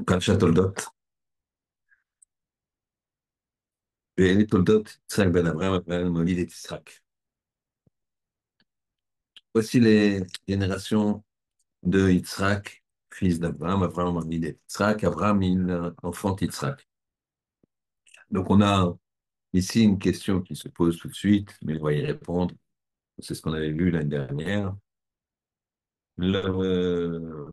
פרשת תולדות, ואלה תולדות יצחק בן אברהם, אברהם מוליד את יצחק. Voici les générations de Yitzhak, fils d'Abraham. Abraham moulit et Yitzhak. Abraham, il enfante Yitzhak. Donc, on a ici une question qui se pose tout de suite, mais on va y répondre. C'est ce qu'on avait vu l'année dernière. Le-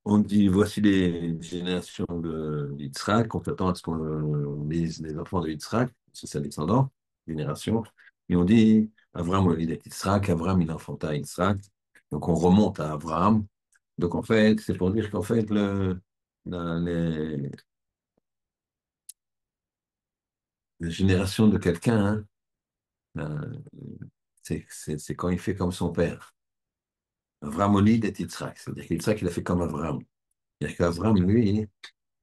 on dit, voici les générations de Yitzhak. On s'attend à ce qu'on dise les enfants de Yitzhak, c'est sa descendant, génération. Et on dit, Abraham moulit et Yitzhak. Abraham, il enfanta Yitzhak. Donc, on remonte à Abraham. Donc, en fait, c'est pour dire qu'en fait, la génération de quelqu'un, hein, c'est quand il fait comme son père. Avraham Olid et Yitzhak. C'est-à-dire qu'Yitzhak, il a fait comme Avraham. C'est-à-dire qu'Avraham, lui,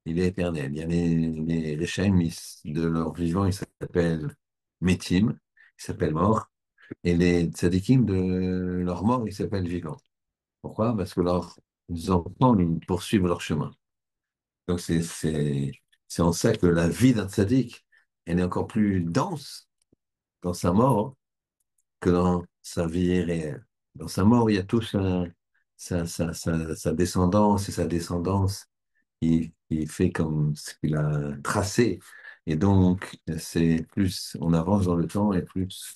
il est éternel. Il y a les Réchaim, de leur vivant, ils s'appellent Métim, ils s'appellent morts. Et les Tzadikim, de leur mort, ils s'appellent vivants. Pourquoi? Parce que leurs enfants, ils poursuivent leur chemin. Donc, c'est en ça que la vie d'un tzaddik, elle est encore plus dense dans sa mort que dans sa vie réelle. Dans sa mort, il y a tout sa descendance et sa descendance il fait comme ce qu'il a tracé. Et donc, c'est plus on avance dans le temps et plus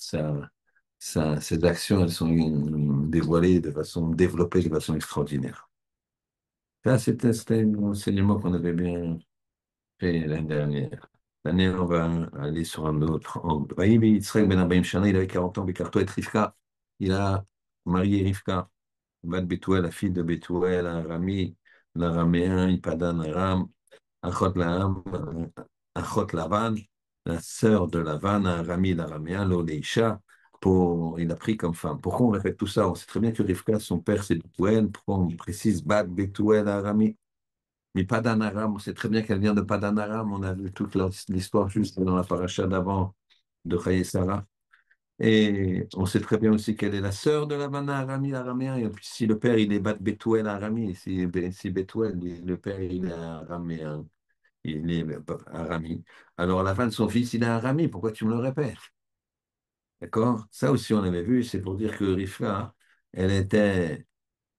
ses actions, elles sont dévoilées de façon, développées de façon extraordinaire. Ça, c'était un enseignement qu'on avait bien fait l'année dernière. L'année, on va aller sur un autre angle. Vaïbi Yitzhak ben 40 Shana, il avait 40 ans, Bekarto et Rivka. Il a marié Rivka, Bat Bethuel, la fille de Bethuel, Arami, l'araméen, Ipadan Aram, Achot Laham, Achot Lavan, la sœur de Lavan, Arami, l'araméen, l'Oleisha, il a pris comme femme. Pourquoi on répète tout ça? On sait très bien que Rivka, son père, c'est Bethuel. Pourquoi on précise Bat Bethuel, Arami? Mais Padan Aram, on sait très bien qu'elle vient de Padan Aram. On a vu toute l'histoire juste dans la paracha d'avant de Chaye Sarah. Et on sait très bien aussi qu'elle est la sœur de Lavan Arami, l'araméen. Et puis si le père, il est Bat Bethuel Arami, si Bethuel, le père, il est araméen, il est Arami. Alors Lavan, son fils, il est Arami. Pourquoi tu me le répètes? D'accord? Ça aussi, on avait vu. C'est pour dire que Rivka, elle était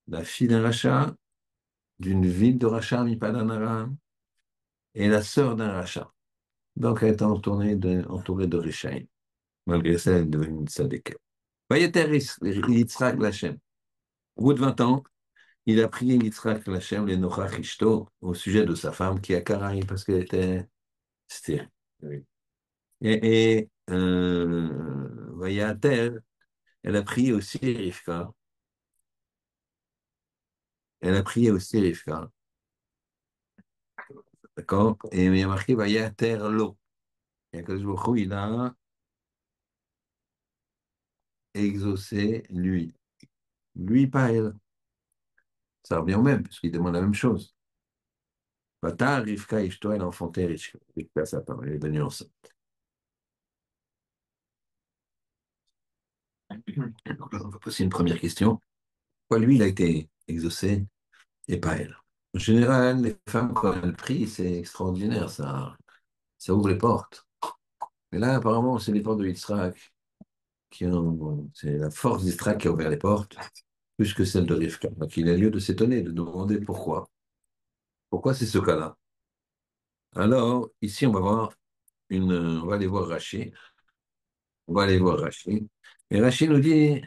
la fille d'un rachat, d'une ville de rachat, mi Padan Aram, et la sœur d'un rachat. Donc, elle était entourée de Rishaïm. Malgré ça, elle est devenue une tzaddik. Vayeter Yitzhak Lachem. Au bout de 20 ans, il a prié Yitzhak Lachem, le Nochach Ishto, au sujet de sa femme qui a Karaï parce qu'elle était stérile. Oui. Vayater, elle a prié aussi Rivka. Elle a prié aussi Rivka. D'accord? Et il y a marqué Vayater Lo. Et Akadosh Baruch Hu, il a exaucé lui. Lui, pas elle. Ça revient au même, puisqu'il demande la même chose. Vata, Rivka, Ishto, elle a enfanté Rivka, sa femme, elle est devenue enceinte. Donc là, on va poser une première question. Pourquoi lui, il a été exaucé et pas elle? En général, les femmes, quand elles prient, c'est extraordinaire, ça ouvre les portes. Mais là, apparemment, c'est les portes de Yitzhak c'est la force d'Yitzhak qui a ouvert les portes, plus que celle de Rivka. Donc il a lieu de s'étonner, de demander pourquoi. Pourquoi c'est ce cas-là? Alors, ici, on va aller voir Rachid. On va aller voir Rachid. Et Rachid nous dit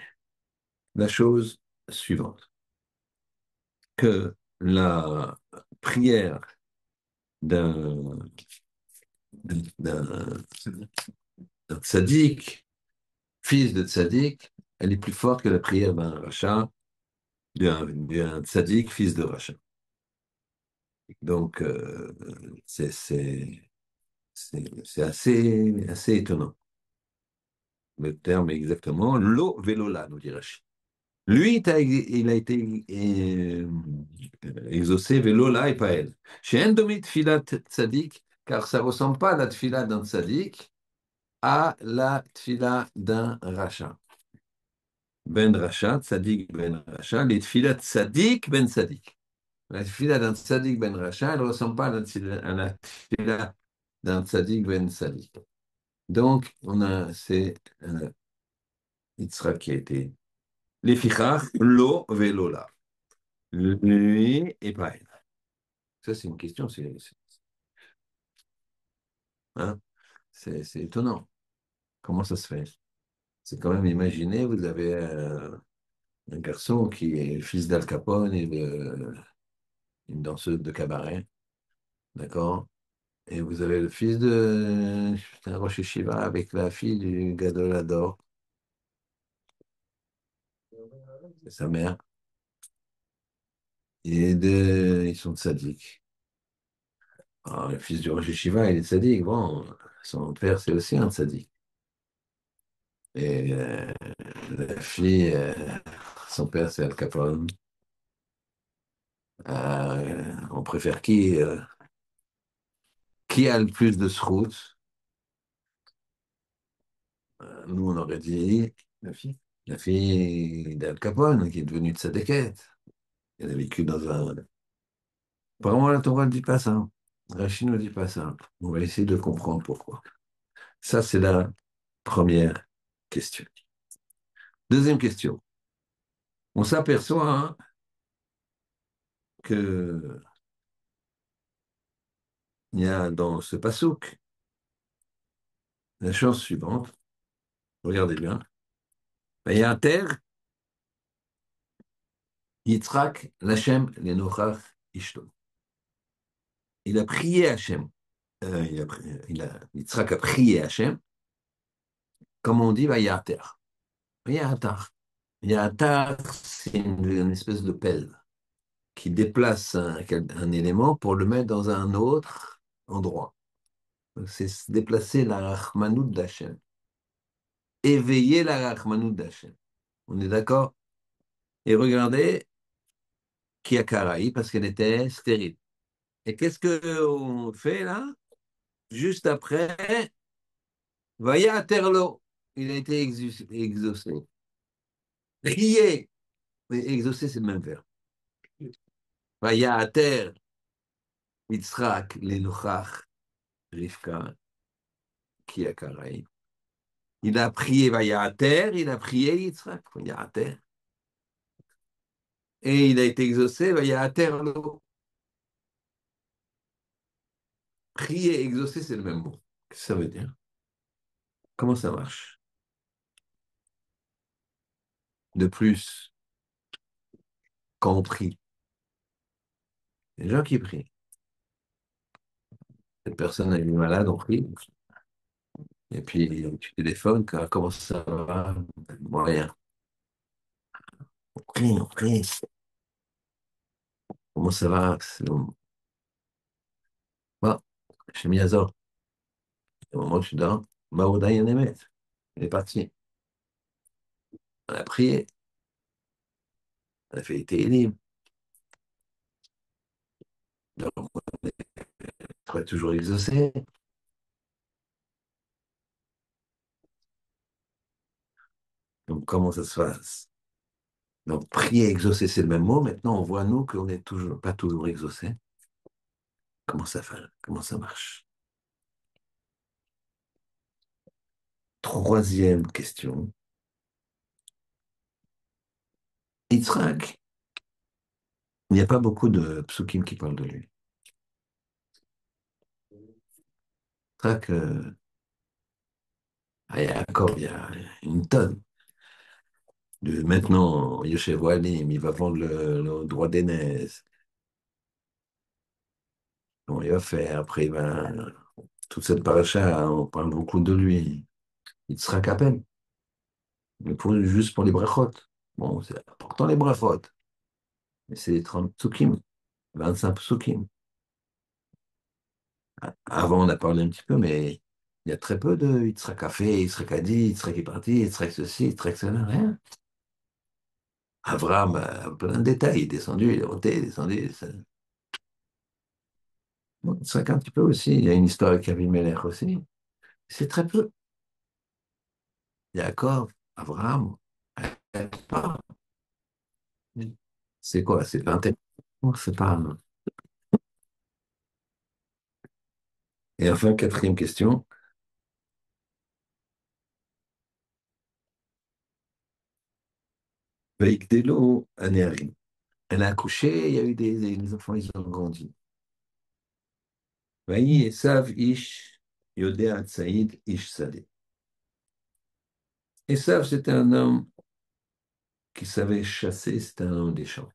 la chose suivante, que la prière d'un d'un- d'un tzaddik, fils de tzaddik, elle est plus forte que la prière d'un rachat, d'un tzaddik, fils de rachat. Donc, c'est assez étonnant. Le terme est exactement lo velola, nous dit Rachid. Lui, il a été exaucé, velola et pas elle. Chez Endomit Filat Tzadik, car ça ne ressemble pas à la tfila d'un tzadik, à la tfila d'un rachat. Ben rachat, tzadik ben rachat, les tfilat tzadik ben tzadik. La tefila d'un tzaddik ben Racha, elle ne ressemble pas à la tefila d'un tzaddik ben tzaddik. Donc, c'est Yitzhak qui a été. Les fichach, lo velo la. Lui et pas elle. Ça, c'est une question, hein, c'est étonnant. Comment ça se fait? C'est quand même, imaginez, vous avez un garçon qui est fils d'Al Capone et une danseuse de cabaret, d'accord? Et vous avez le fils d'un Rosh Yeshiva avec la fille du Gadol Hador, c'est sa mère, ils sont tzaddik. Alors, le fils du Rosh Yeshiva, il est tzaddik, bon, son père, c'est aussi un tzaddik. Et la fille, son père, c'est Al Capone. On préfère qui a le plus de sroutes? Nous, on aurait dit La fille. la fille d'Al Capone, qui est devenue tzadékette. Elle a vécu dans un. Apparemment, la Torah ne dit pas ça. Rachid ne dit pas ça. On va essayer de comprendre pourquoi. Ça, c'est la première question. Deuxième question. On s'aperçoit hein, que il y a dans ce passouk la chose suivante. Regardez bien. Il y a un terre, Yitzhak, Lachem, Lenochach, Ishto. Il a prié Hachem. Yitzhak a prié Hachem. Comme on dit, Vayater. Vayatar. Vayatar, c'est une espèce de pelle qui déplace un élément pour le mettre dans un autre endroit. C'est déplacer la Rachmanout d'Hachem. Éveiller la Rachmanout d'Hachem. On est d'accord? Et regardez, Kiakaraï, parce qu'elle était stérile. Et qu'est-ce qu'on fait là? Juste après, Vaya Terlo. Il a été exaucé. Prier. Mais exaucer, c'est le même verbe. Vaya Ter, Yitzhak, Lenochach, Rivka, Kiakaraï. Il a prié Vayater, il a prié Yitzhak, Vayater. Et il a été exaucé Vayater lo. Prier et exaucer, c'est le même mot. Qu'est-ce que ça veut dire? Comment ça marche? De plus, quand on prie, les gens qui prient, cette personne est malade, on prie, et puis tu téléphones, comment ça va? Moyen. On prie. Comment ça va? Bon, je suis mis à Zor. Au moment où je suis dedans, Maouda Yanemet. Il est parti. On a prié. On a fait Télim. Donc, on est toujours exaucé. Donc, comment ça se passe? Donc, prier et exaucer, c'est le même mot. Maintenant, on voit, nous, qu'on n'est toujours, pas toujours exaucé. Comment ça fait? Comment ça marche? Troisième question. Yitzhak, il n'y a pas beaucoup de psukim qui parlent de lui. Yitzhak, à Yaakov, il y a une tonne. Maintenant, Yoshev Walim, il va vendre le droit d'aînesse. Bon, il va faire. Après, toute cette paracha, on parle beaucoup de lui. Yitzhak à peine. Mais juste pour les brachot. Bon, c'est important les brachot. Mais c'est 30 psukim, 25 psukim. Avant, on a parlé un petit peu, mais il y a très peu de Yitzhak a fait, Yitzhak a dit, Yitzhak est parti, Yitzhak ceci, Yitzhak cela, rien. Avram, plein de détails, il est descendu, il est monté, il est descendu. Bon, Yitzhak un petit peu aussi, il y a une histoire avec Abimelech aussi. C'est très peu. Yaakov, Avram, c'est quoi? C'est 21. C'est pas. Et enfin, quatrième question. Veikdelo Anérim. Elle a accouché, il y a eu les enfants, ils ont grandi. Vaï Esav Ish Yodea Tsaïd Ish Sadeh. Esav, c'était un homme qui savait chasser, c'était un homme des champs.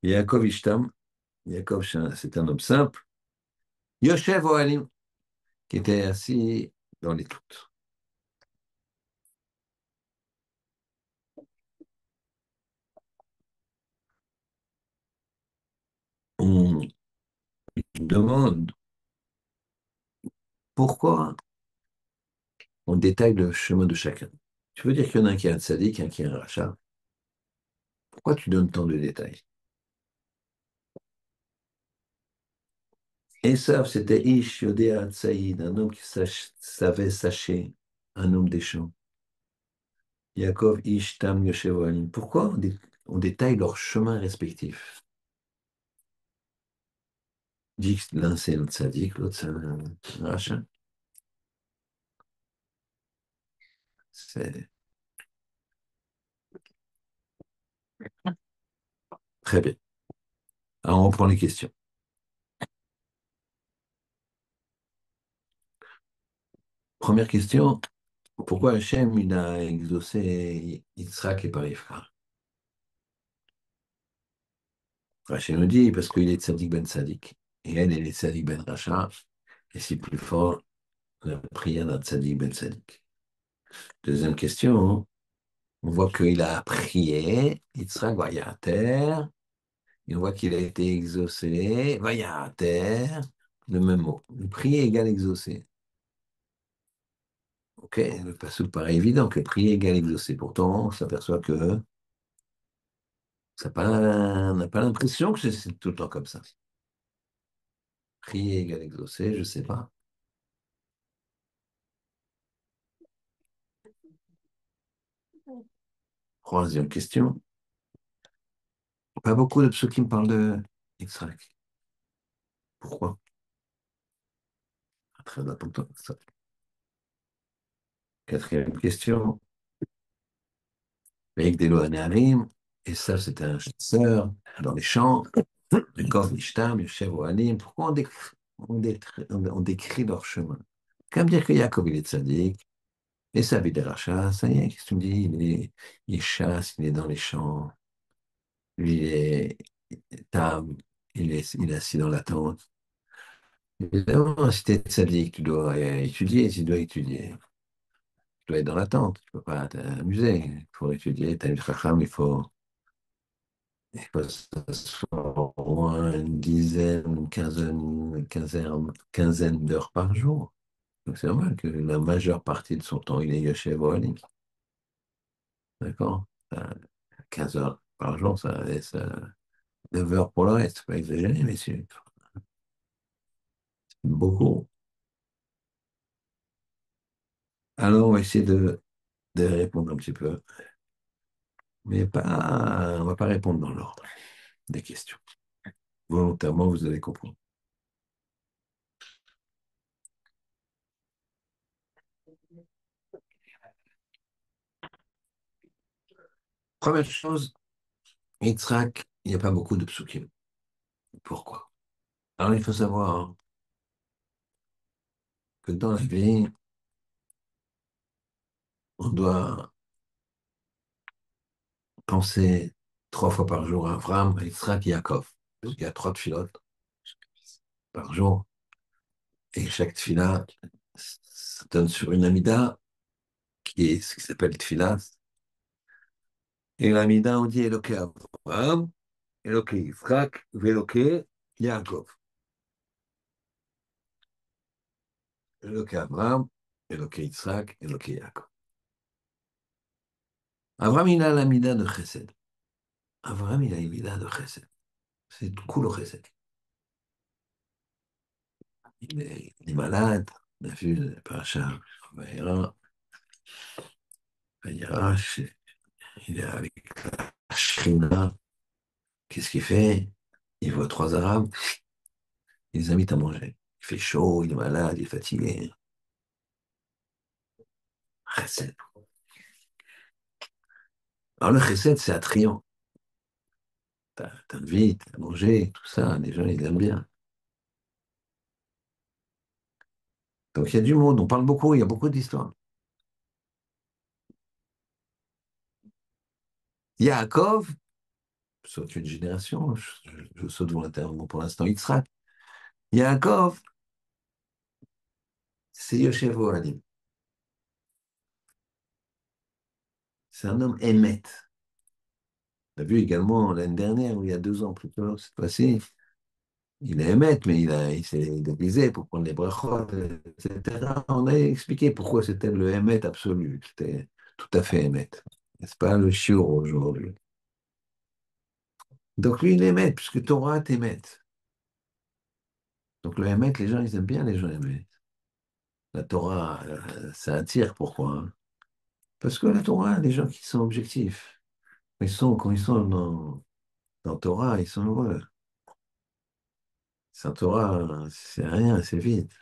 Yaakov Ishtam, Yaakov, c'est un homme simple. Yoshev Ohalim, qui était assis dans les toutes. On demande pourquoi on détaille le chemin de chacun. Tu veux dire qu'il y en a un qui est un tzaddik, un qui est un rachat. Pourquoi tu donnes tant de détails? Esav, c'était Ish Yodea Tsaïd, un homme qui savait sacher, un homme des champs. Yaakov, Ish, Tam, Yoshev, Ohalim. Pourquoi on détaille leurs chemins respectifs? Dit que l'un c'est un tzaddik, l'autre c'est un rachat. C'est très bien. Alors on reprend les questions. Première question, pourquoi Hachem il a exaucé Yitzhak et pas Rivka? Rachel nous dit parce qu'il est tzaddik ben tzaddik et elle est tzaddik ben racha et c'est plus fort la prière d'un tzaddik ben tzaddik. Deuxième question, on voit qu'il a prié, Yitzhak va à terre, et on voit qu'il a été exaucé, va à terre, le même mot. Le prier égale exaucé. Ok, le passage paraît évident que prier égale exaucé. Pourtant, on s'aperçoit que on n'a pas l'impression que c'est tout le temps comme ça. Prier égale exaucé, je ne sais pas. Troisième question. Pas beaucoup de psukim parlent de Yitzhak. Pourquoi? Très important, ça. Quatrième question. Avec des Anéarim, et ça, c'était un chasseur dans les champs. Le Kov Ishtam, Yoshev Ohalim. Pourquoi on décrit leur chemin? Comme dire que Yaakov, il est tzaddik, et ça, il est rachat, ça y est, qu'est-ce que tu me dis? Il chasse, il est dans les champs, lui, il est tam, il est assis dans la tente. Évidemment, si tu es tzaddik, tu dois étudier, tu dois étudier. Tu dois être dans la tente, tu ne peux pas t'amuser. Il faut étudier, tu as une chacham, il faut s'asseoir au moins une dizaine, quinzaine d'heures par jour. Donc c'est normal que la majeure partie de son temps, il est Yoshev Ohalim. D'accord? 15 heures par jour, ça laisse 9 heures pour le reste. Faut pas exagérer, messieurs. Beaucoup. Alors, on va essayer de répondre un petit peu, mais pas, on va pas répondre dans l'ordre des questions. Volontairement, vous allez comprendre. Première chose, Yitzhak, il n'y a pas beaucoup de psukim. Pourquoi? Alors, il faut savoir que dans la vie, on doit penser 3 fois par jour à Abraham, à Yitzhak et Yaakov. Il y a 3 tfilotes par jour. Et chaque tfila, ça donne sur une amida, qui est ce qui s'appelle tfila. Et l'amida, on dit Eloké Abraham, Eloké Yitzhak, Veloké Yaakov. Eloké Abraham, Eloké Yitzhak, Eloké Yaakov. Abraham, il a l'amida de Chesed. Abraham, il a l'amida de Chesed. C'est tout le Chesed. Il est malade. On a vu le paracha Vaïra. Vaïra, il est avec la Shrina Qu'est-ce qu'il fait? Il voit trois Arabes, il les invite à manger. Il fait chaud, il est malade, il est fatigué. Chesed. Alors le chesed, c'est attrayant. T'invites à manger, tout ça, les gens, ils aiment bien. Donc il y a du monde, on parle beaucoup, il y a beaucoup d'histoires. Yaakov, je saute une génération, je saute volontairement pour l'instant Yitzhak. Yaakov, c'est Yoshevo Alim. C'est un homme émet. On a vu également l'année dernière, ou il y a 2 ans plutôt, cette fois-ci, il est émet, mais il s'est déguisé pour prendre les brachot, etc. On a expliqué pourquoi c'était le émet absolu. C'était tout à fait émet. N'est-ce pas le shiur aujourd'hui? Donc lui, il est émet, puisque Torah est émet. Donc le émet, les gens, ils aiment bien les gens émet. La Torah, ça attire, pourquoi? Hein. Parce que la Torah, les gens qui sont objectifs, quand ils sont dans Torah, ils sont heureux. Sans Torah, c'est rien, c'est vide.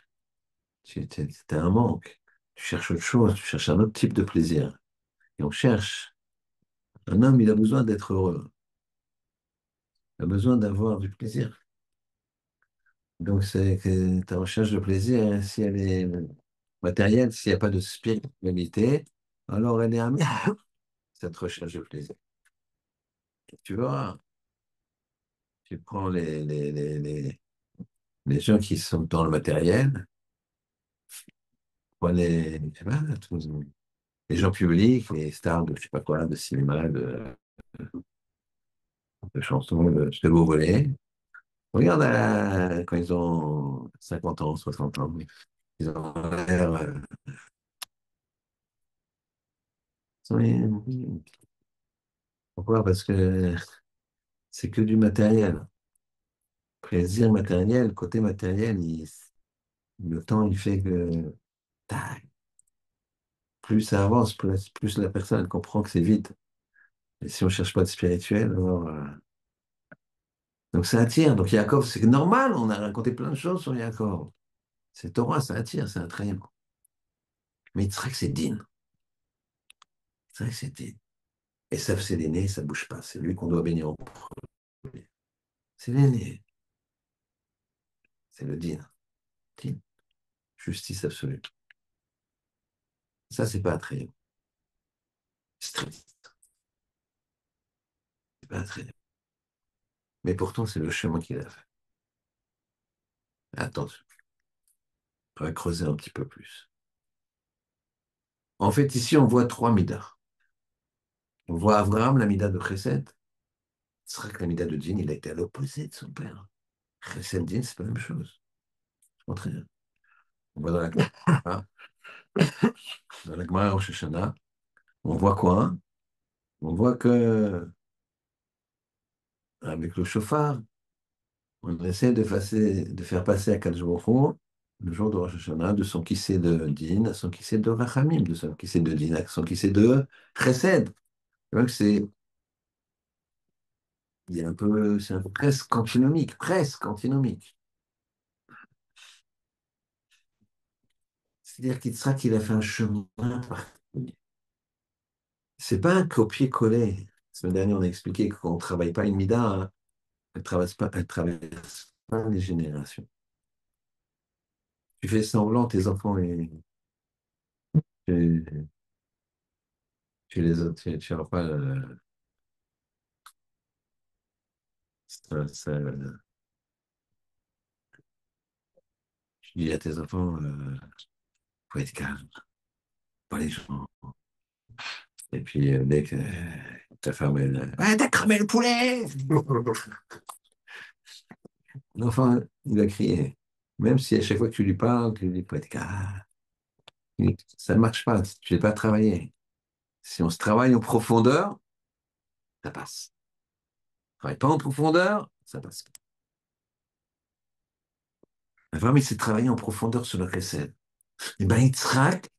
T'as un manque. Tu cherches autre chose, tu cherches un autre type de plaisir. Et on cherche. Un homme, il a besoin d'être heureux. Il a besoin d'avoir du plaisir. Donc, c'est que ta recherche de plaisir, hein, si elle est matérielle, s'il n'y a pas de spiritualité, alors elle est amère, cette recherche de plaisir. Tu vois, tu prends les gens qui sont dans le matériel, prends je sais pas, les gens publics, les stars de je sais pas quoi, de cinéma, de chansons, de ce que vous voulez. Regarde quand ils ont 50 ans, 60 ans, ils ont l'air. Pourquoi? Parce que c'est que du matériel. Plaisir matériel, côté matériel, le temps, il fait que tac, plus ça avance, plus la personne elle comprend que c'est vide. Et si on ne cherche pas de spirituel, alors. Donc ça attire. Donc Yaakov, c'est normal, on a raconté plein de choses sur Yaakov. C'est Torah, ça attire, c'est attrayant. Mais Yitzhak, c'est din. Yitzhak, c'est din. Et ça, c'est l'aîné, ça ne bouge pas. C'est lui qu'on doit bénir en premier. C'est l'aîné. C'est le din. Din. Justice absolue. Ça, c'est pas attrayant. C'est triste. C'est pas attrayant. Mais pourtant, c'est le chemin qu'il a fait. Attention, on va creuser un petit peu plus. En fait, ici, on voit 3 midas. On voit Abraham, la mida de Chesed. Ce sera que la mida de Din, il a été à l'opposé de son père. Chesed, Din, c'est pas la même chose. C'est contraire. On voit dans la Gemara Rosh Hashanah, on voit quoi? Hein. On voit que avec le chauffard, on essaie de faire passer à Kadosh Baruch Hu, le jour de Rosh Hashanah, de son kissé de Din à son kissé de Rachamim, de son kissé de Din à son kissé de Chesed. Donc il y a un peu, c'est un peu presque antinomique, presque antinomique. C'est-à-dire qu'il a fait un chemin particulier. C'est pas un copier-coller. La semaine dernière, on a expliqué qu'on ne travaille pas une mida, hein. Elle traverse pas les générations. Tu fais semblant, tes enfants, et tu, tu les autres, tu n'auras pas tu dis à tes enfants, faut être calme, pas les gens. Et puis, dès que ta femme, elle, ah, t'as cramé le poulet! L'enfant, il va crier. Même si à chaque fois que tu lui parles, tu lui dis, faut être calme. Ça ne marche pas, tu n'es pas travaillé. Si on se travaille en profondeur, ça passe. Travaille pas en profondeur, ça passe. La femme, il s'est travaillé en profondeur sur le Chesed. Et ben, Yitzhak,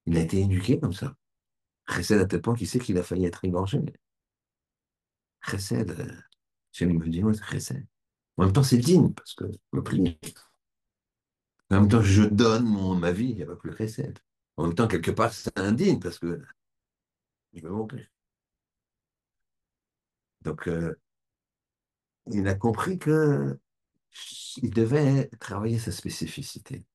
il a été éduqué comme ça. Chesed à tel point qu'il sait qu'il a failli être égorgé. Chesed, Hachem il me dit, ouais, c'est chesed. En même temps, c'est digne, parce que je me prie. En même temps, je donne ma vie, il n'y a pas plus chesed. En même temps, quelque part, c'est indigne, parce que je veux mourir. Donc, il a compris que il devait travailler sa spécificité.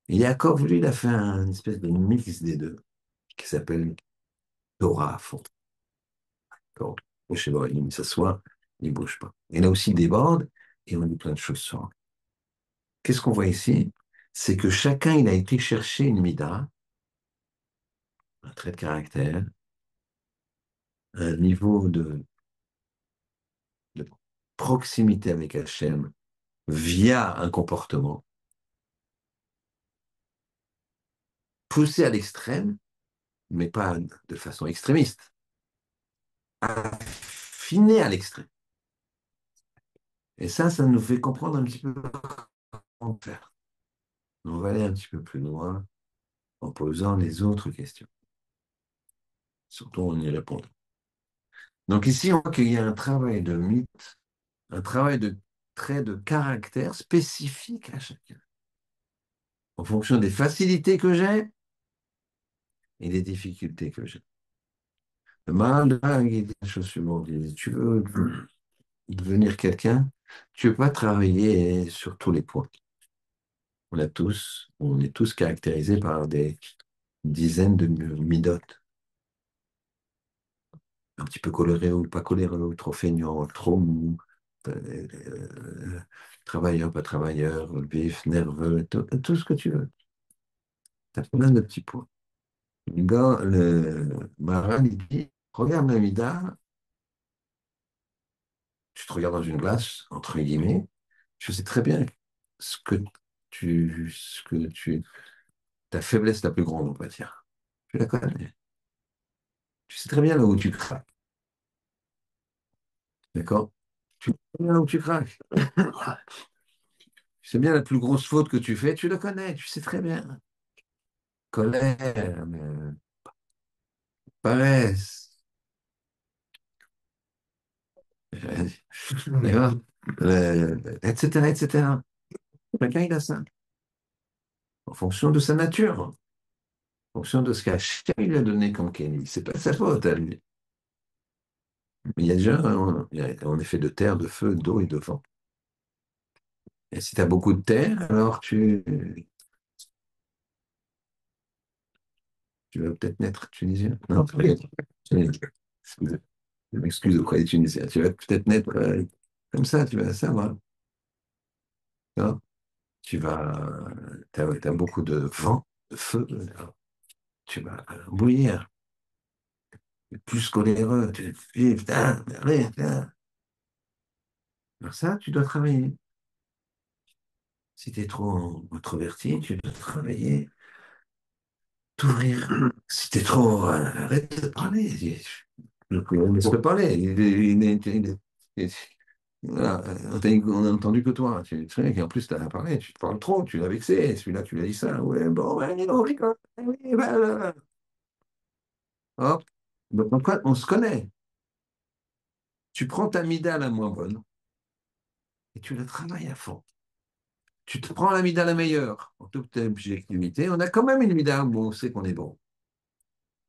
Et Yaakov, lui, il a fait une espèce de mix des deux, qui s'appelle Torah à fond. Donc, je sais pas, il s'assoit, il ne bouge pas. Il a aussi des bordes, et on dit plein de choses sur lui. Qu'est-ce qu'on voit ici? C'est que chacun, il a été chercher une mida, un trait de caractère, un niveau de proximité avec Hachem via un comportement poussé à l'extrême, mais pas de façon extrémiste, affiné à l'extrême. Et ça nous fait comprendre un petit peu comment faire. On va aller un petit peu plus loin en posant les autres questions. Surtout en y répondant. Donc ici, on voit qu'il y a un travail de mythe, un travail de traits de caractère spécifique à chacun, en fonction des facilités que j'ai et des difficultés que j'ai. Le mal, il dit la chose suivante, il dit, tu veux devenir quelqu'un, tu ne veux pas travailler sur tous les points. On est tous caractérisés par des dizaines de midotes, un petit peu coloré ou pas coloré, ou trop feignant, trop mou, travailleur, pas travailleur, vif, nerveux, tout ce que tu veux. Tu as plein de petits points. Le gars, le Maharal, il dit, regarde la mida, tu te regardes dans une glace, entre guillemets, je sais très bien ce que tu, ta faiblesse la plus grande, on va dire. Tu la connais. Tu sais très bien là où tu craques. D'accord? Tu sais bien là où tu craques. Tu sais bien la plus grosse faute que tu fais, tu la connais, tu sais très bien. Colère, paresse, d'accord? Etc., etc. Chacun, il a ça. En fonction de sa nature, en fonction de ce qu'Hachem lui a donné comme Kenny. C'est pas sa faute à lui. Mais il y a déjà, on est fait de terre, de feu, d'eau et de vent. Et si tu as beaucoup de terre, alors tu vas peut-être naître tunisien. Non, excusez. Je m'excuse auprès des Tunisiens. Tu vas peut-être naître comme ça, tu vas savoir. Non. T'as beaucoup de vent, de feu, tu vas bouillir, plus coléreux, putain, allez, putain. Alors ça, tu dois travailler. Si tu es trop introverti, tu dois travailler, t'ouvrir. Si tu es trop... arrête de parler. Laisse-le parler. Voilà, on a entendu que toi. Tu sais, et en plus, tu as parlé, tu te parles trop, tu l'as vexé. Celui-là, tu l'as dit ça. Ouais, bon, ouais, on rigole. Oui, bah. Hop. Donc, on se connaît. Tu prends ta mida la moins bonne et tu la travailles à fond. Tu te prends la mida la meilleure en toute objectivité. On a quand même une mida où on sait qu'on est bon.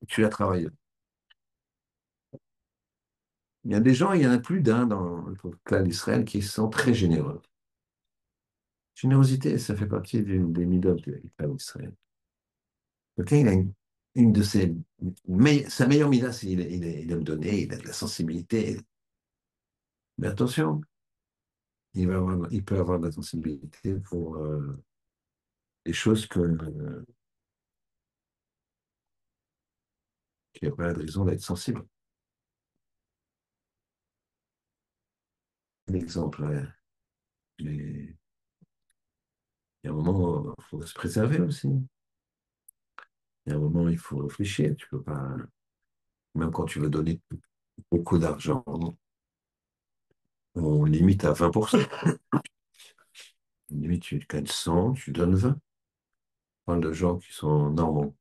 Tu la travailles. Il y a des gens, il y en a plus d'un dans le clan d'Israël qui sont très généreux. Générosité, ça fait partie des midot du clan d'Israël. Quelqu'un, il a une de ses... sa meilleure mida, c'est il aime donner, il a de la sensibilité. Mais attention, il peut avoir de la sensibilité pour des choses qui n'a pas de raison d'être sensible. Un exemple, il y a un moment, il faut se préserver aussi. Il y a un moment, il faut réfléchir. Tu peux pas, même quand tu veux donner beaucoup d'argent, on limite à 20%. Limite, tu gagnes 100, tu donnes 20. On parle de gens qui sont normaux,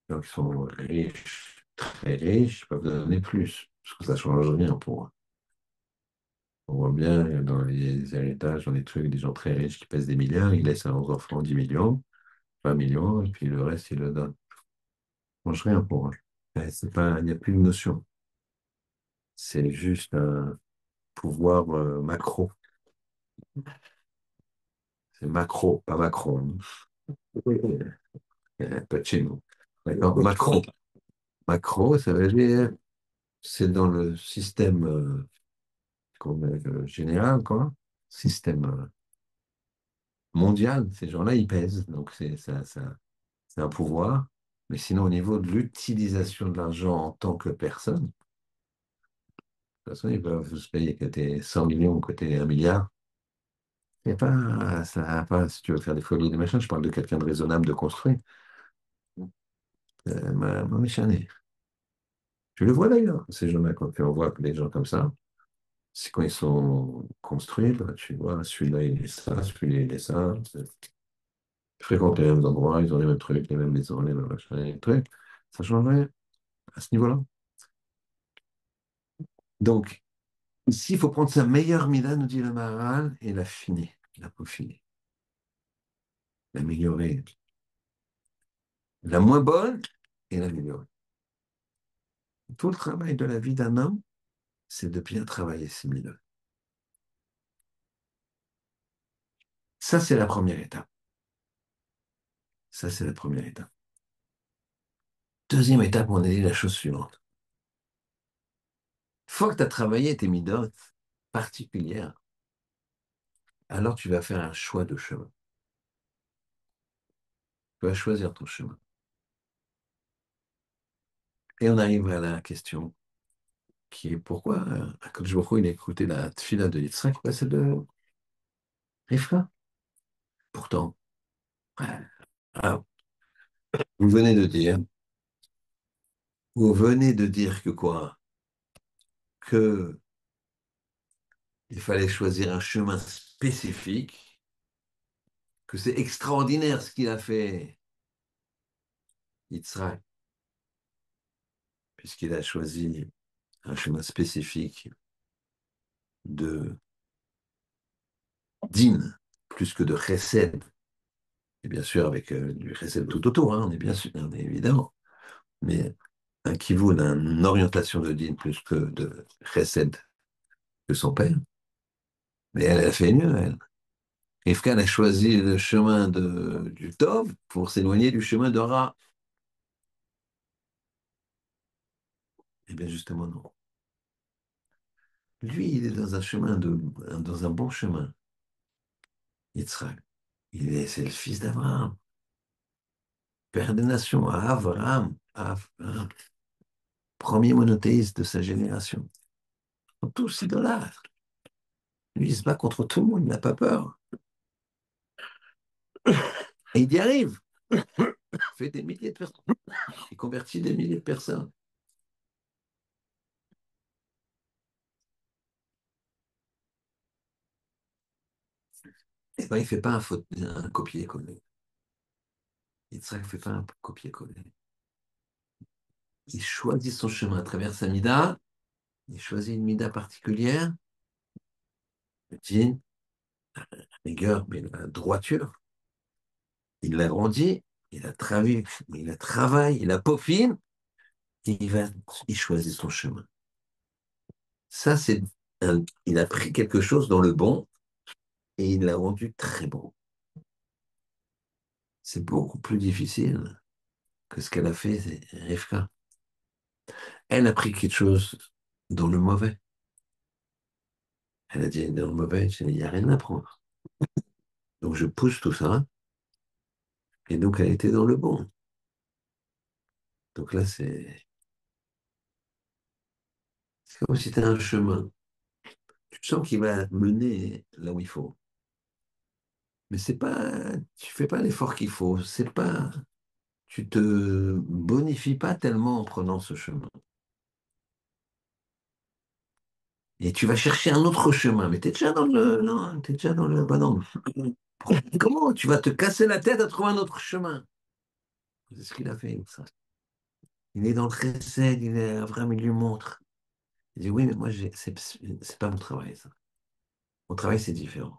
gens qui sont riches, très riches, peuvent donner plus. Je trouve que ça change rien pour moi. On voit bien dans les héritages, dans les trucs, des gens très riches qui pèsent des milliards, ils laissent à leurs enfants 10 millions, 20 millions, et puis le reste, ils le donnent. Ça change rien pour moi. C'est pas, il n'y a plus de notion. C'est juste un pouvoir macro. C'est macro, pas Macron. Oui. Pas de chez nous. D'accord, macro. Macro, ça veut dire, c'est dans le système général, quoi. Système mondial. Ces gens-là, ils pèsent. Donc, c'est un pouvoir. Mais sinon, au niveau de l'utilisation de l'argent en tant que personne, de toute façon, ils peuvent se payer côté 100 millions, côté 1 milliard. Et pas, ça va pas, si tu veux faire des folies, des machins, je parle de quelqu'un de raisonnable, de construit. Ma méchanée. Tu le vois d'ailleurs, ces gens-là, quand on voit des gens comme ça, c'est quand ils sont construits, bah, tu vois, celui-là il est ça, celui-là il est ça. Ils fréquentent les mêmes endroits, ils ont les mêmes trucs, les mêmes maisons, les mêmes machins, les mêmes trucs. Ça changerait à ce niveau-là. Donc, ici, il faut prendre sa meilleure mida, nous dit le Maharal, et l'affiner, la peaufiner, l'améliorer. La moins bonne et l'améliorer. Tout le travail de la vie d'un homme, c'est de bien travailler ses midas. Ça, c'est la première étape. Ça, c'est la première étape. Deuxième étape, on a dit la chose suivante. Une fois que tu as travaillé tes midotes particulières, alors tu vas faire un choix de chemin. Tu vas choisir ton chemin. Et on arrive à la question qui est pourquoi Akadosh Baruch Hu, il a écouté la tfila de Yitzhak, pas celle de Rivka. Pourtant, ah, vous venez de dire, vous venez de dire que quoi? Que il fallait choisir un chemin spécifique, que c'est extraordinaire ce qu'il a fait, Yitzhak, puisqu'il a choisi un chemin spécifique de din, plus que de chesed, et bien sûr avec du chesed tout autour, hein, on est bien sûr, on est évidemment, mais un kivoun, une orientation de din plus que de chesed que son père, mais elle a fait mieux, elle. Rivka a choisi le chemin du Tov pour s'éloigner du chemin de Ra. Eh bien justement non. Lui, il est dans un dans un bon chemin, Yitzhak. C'est le fils d'Abraham, père des nations, Abraham, premier monothéiste de sa génération. Ils sont tous idolâtres. Lui, il se bat contre tout le monde, il n'a pas peur. Et il y arrive. Il fait des milliers de personnes. Il convertit des milliers de personnes. Et ben, il ne fait pas un copier-coller. Yitzhak ne fait pas un copier-coller. Il choisit son chemin à travers sa mida. Il choisit une mida particulière. Le din, la rigueur, mais la droiture. Il l'agrandit. Il a travaillé, il a peaufiné. Et il choisit son chemin. Ça, il a pris quelque chose dans le bon et il l'a rendu très bon. C'est beaucoup plus difficile que ce qu'elle a fait, Rivka. Elle a pris quelque chose dans le mauvais. Elle a dit dans le mauvais, il n'y a rien à prendre. Donc je pousse tout ça, et donc elle était dans le bon. Donc là, c'est comme si tu as un chemin. Tu sens qu'il va mener là où il faut. Mais c'est pas, tu fais pas l'effort qu'il faut. C'est pas, tu te bonifies pas tellement en prenant ce chemin. Et tu vas chercher un autre chemin, mais tu es déjà dans le, non, t'es déjà dans le, bah non. Comment tu vas te casser la tête à trouver un autre chemin? C'est ce qu'il a fait, ça. Il est dans le chesed, il est vraiment, il lui montre. Il dit, oui, mais moi, c'est pas mon travail, ça. Mon travail, c'est différent.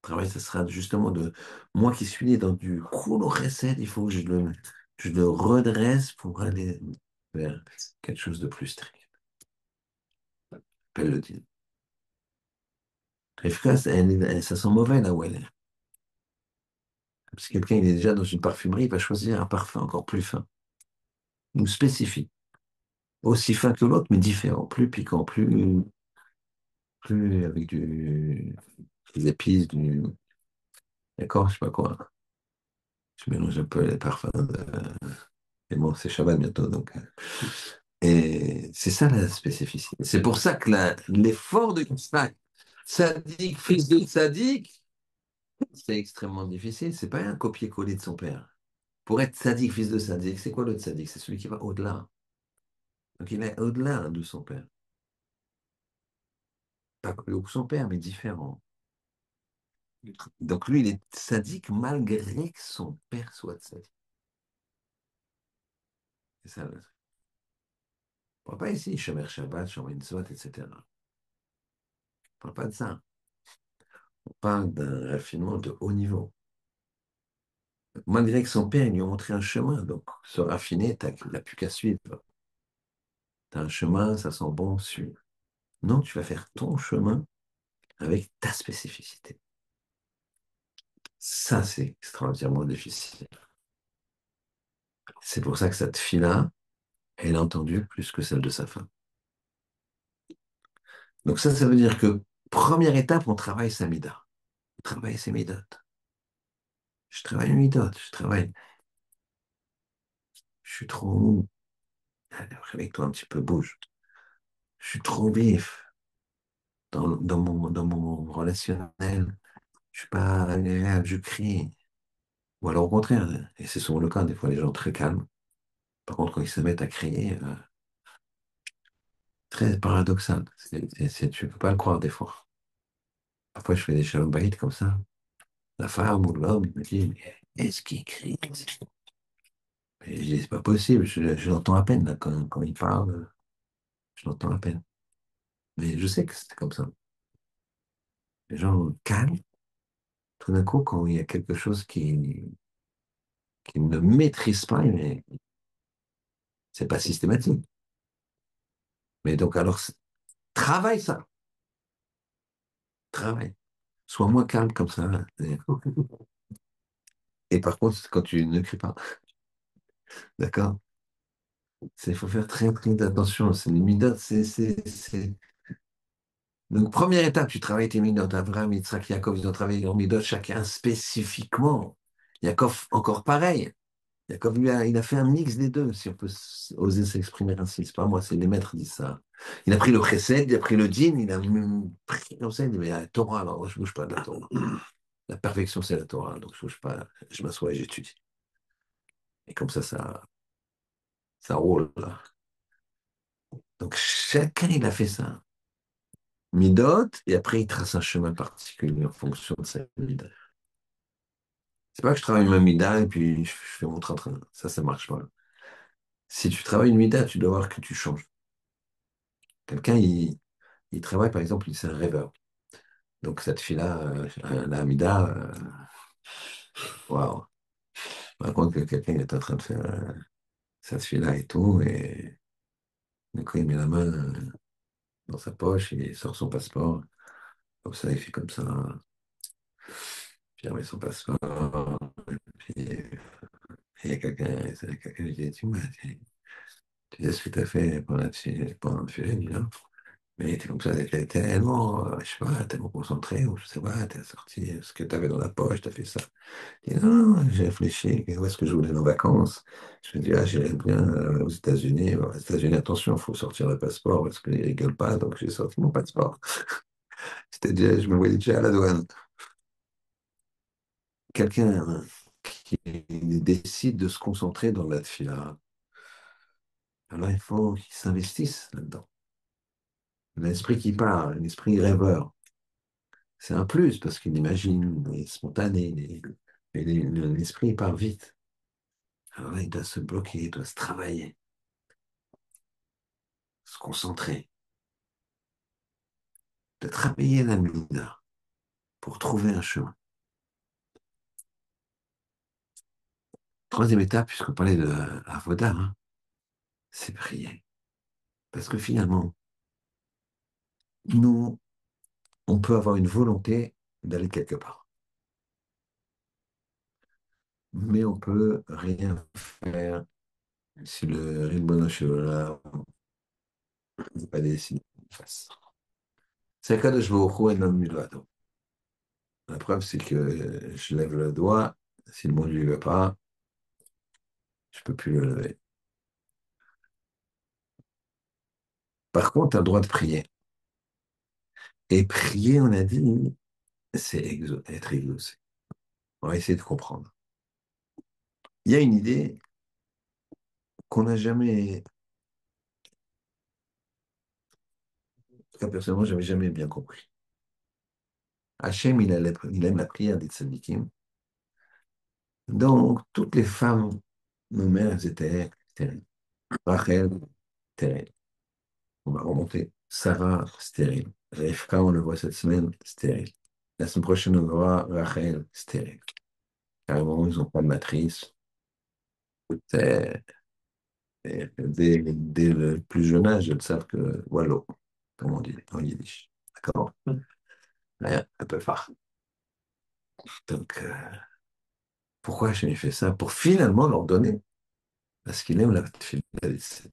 Mon travail, ce sera justement de moi qui suis né dans du rouleau recette, il faut que je le redresse pour aller vers quelque chose de plus strict. Elle le dit. Rivka, ça sent mauvais là où elle est. Si quelqu'un il est déjà dans une parfumerie, il va choisir un parfum encore plus fin, ou spécifique. Aussi fin que l'autre, mais différent, plus piquant, plus avec des épices, d'accord, je sais pas quoi. Je mélange un peu les parfums. Et bon, c'est Shabbat bientôt, donc. Et c'est ça la spécificité. C'est pour ça que l'effort de Yitzhak, sadique, fils de sadique, c'est extrêmement difficile. C'est pas un copier-coller de son père. Pour être sadique, fils de sadique, c'est quoi l'autre sadique? C'est celui qui va au-delà. Donc il est au-delà de son père. Pas plus haut que son père, mais différent. Donc lui, il est sadique malgré que son père soit sadique. C'est ça. On ne parle pas ici, Shomer Shabbat, Shomer Mitzvot, etc. On ne parle pas de ça. On parle d'un raffinement de haut niveau. Malgré que son père il lui a montré un chemin, donc se raffiner, il n'a plus qu'à suivre. Tu as un chemin, ça sent bon, suis. Non, tu vas faire ton chemin avec ta spécificité. Ça, c'est extraordinairement difficile. C'est pour ça que cette fille-là, elle a entendu plus que celle de sa femme. Donc ça veut dire que première étape, on travaille sa mida. On travaille ses midotes. Je travaille mes midotes, je travaille. Je suis trop mou. Allez, réveille-toi un petit peu, bouge. Je suis trop vif dans mon relationnel. Je suis pas agréable, je crie. Ou alors au contraire, et c'est souvent le cas, des fois les gens très calmes. Par contre, quand ils se mettent à crier, très paradoxal. Tu ne peux pas le croire des fois. Parfois, je fais des shalom bayit comme ça. La femme ou l'homme, il me dit, mais est-ce qu'il crie? Et je dis, c'est pas possible, je l'entends à peine là, quand il parle, je l'entends à peine. Mais je sais que c'est comme ça. Les gens calment, tout d'un coup, quand il y a quelque chose qui ne maîtrise pas, mais c'est pas systématique. Mais donc, alors, travaille ça, travaille. Sois moins calme comme ça. Et par contre, quand tu ne cries pas, d'accord? Il faut faire très, très attention. C'est les midotes, Donc, première étape, tu travailles tes midotes. Abraham, Yitzhak, Yaakov, ils ont travaillé leurs midotes, chacun spécifiquement. Yaakov, encore pareil. Yaakov, lui, il a fait un mix des deux, si on peut oser s'exprimer ainsi. C'est pas moi, c'est les maîtres qui disent ça. Il a pris le chesed, il a pris le din, il a pris comme ça, il dit, mais la Torah, alors, moi, je bouge pas de la Torah. La perfection, c'est la Torah, donc je bouge pas, je m'assois et j'étudie. Et comme ça roule, là. Donc, chacun, il a fait ça. Midot, et après, il trace un chemin particulier en fonction de sa mida. C'est pas que je travaille ma mida et puis je fais mon train-train. Ça marche pas. Si tu travailles une mida, tu dois voir que tu changes. Quelqu'un, il travaille, par exemple, c'est un rêveur. Donc, cette fille-là, la Hamida, waouh. Par contre, que quelqu'un est en train de faire cette fille-là et tout, et du coup, il met la main dans sa poche, il sort son passeport, comme ça, il fait comme ça, puis il remet son passeport, puis il y a quelqu'un qui dit, tu sais ce que tu as fait pendant le film, là? Mais t'es comme ça, t'es tellement, je sais pas, tellement concentré, ou je sais pas, t'as sorti ce que t'avais dans la poche, t'as fait ça. Et non, j'ai réfléchi, où est-ce que je voulais aller en vacances? Je me dis, ah, j'irais bien aux États-Unis. Bon, aux États-Unis, attention, il faut sortir le passeport parce qu'ils rigolent pas, donc j'ai sorti mon passeport. Je me voyais déjà à la douane. Quelqu'un qui décide de se concentrer dans la fila, alors il faut qu'il s'investisse là-dedans. L'esprit qui part, l'esprit rêveur, c'est un plus parce qu'il imagine, il est spontané, l'esprit part vite. Alors là, il doit se bloquer, il doit se travailler, se concentrer. de travailler la mida pour trouver un chemin. Troisième étape, puisqu'on parlait de Avoda, hein, c'est prier. Parce que finalement, nous, on peut avoir une volonté d'aller quelque part. Mais on peut rien faire si le Rimbono Shel n'est pas décidé en face. C'est Kadosh Baruch Hu en homme milvado. La preuve, c'est que je lève le doigt. Si le monde ne lui veut pas, je ne peux plus le lever. Par contre, tu as le droit de prier. Et prier, on a dit, c'est être exaucé. On va essayer de comprendre. Il y a une idée qu'on n'a jamais, en tout cas personnellement, j'avais jamais bien compris. Hachem, il aime la prière des tzadikim. Donc, toutes les femmes, nos mères, elles étaient stériles. Rachel, stérile. On va remonter. Sarah, stérile. Rivka, on le voit cette semaine, stérile. La semaine prochaine, on verra Rachel, stérile. Carrément, ils n'ont pas de matrice. C'est- dès le plus jeune âge, elles savent que, voilà, comme on dit en yiddish. D'accord? Rien, elles peuvent faire. Donc, pourquoi Hachem fait ça? Pour finalement leur donner. Parce qu'il aime la fidélité.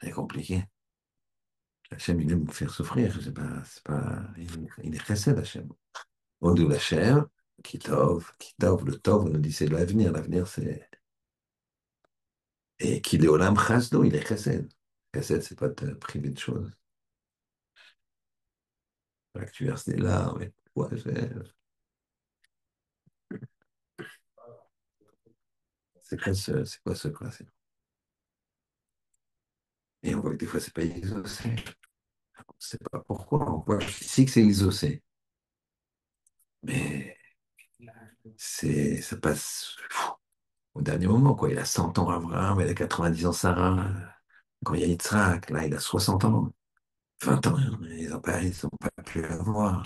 C'est compliqué. Hachem, il aime vous faire souffrir. Il est chesed, Hachem. Odou Hachem, Kitov, le Tov, on nous dit c'est l'avenir. L'avenir, c'est. Et qu'il est Olam Chasdo, il est chesed. Chesed, c'est pas te priver de choses. Pas que tu verses des larmes. Et, ouais, c'est quoi ce principe? Et on voit que des fois, c'est pas exaucé. On ne sait pas pourquoi. On voit ici que c'est exaucé. Mais ça passe au dernier moment, quoi. Il a 100 ans Abraham, il a 90 ans Sarah. Quand il y a Yitzhak, là, il a 60 ans, 20 ans. Ils n'ont pas pu avoir.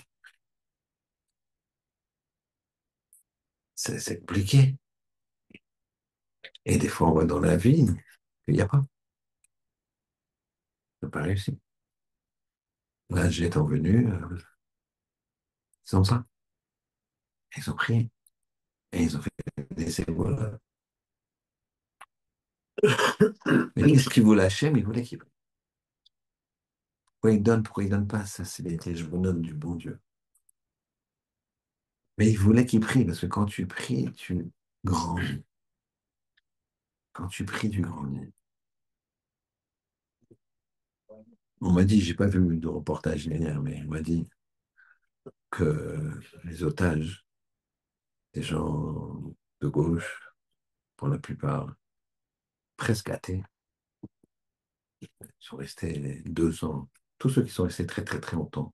C'est compliqué. Et des fois, on voit dans la vie qu'il n'y a pas. Ils n'ont pas réussi. Là, j'ai étant venu, ils ont ça. Ils ont prié. Et ils ont fait des ébaules. Mais qu'est-ce qu'il voulait Hachem? Il voulait qu'il prie. Pourquoi il donne pas? Ça, c'est les notes du bon Dieu. Mais il voulait qu'il prie, parce que quand tu pries, tu grandis. Quand tu pries, tu grandis. On m'a dit, j'ai pas vu de reportage hier, mais on m'a dit que les otages, des gens de gauche, pour la plupart, presque athées, sont restés 2 ans. Tous ceux qui sont restés très très très longtemps,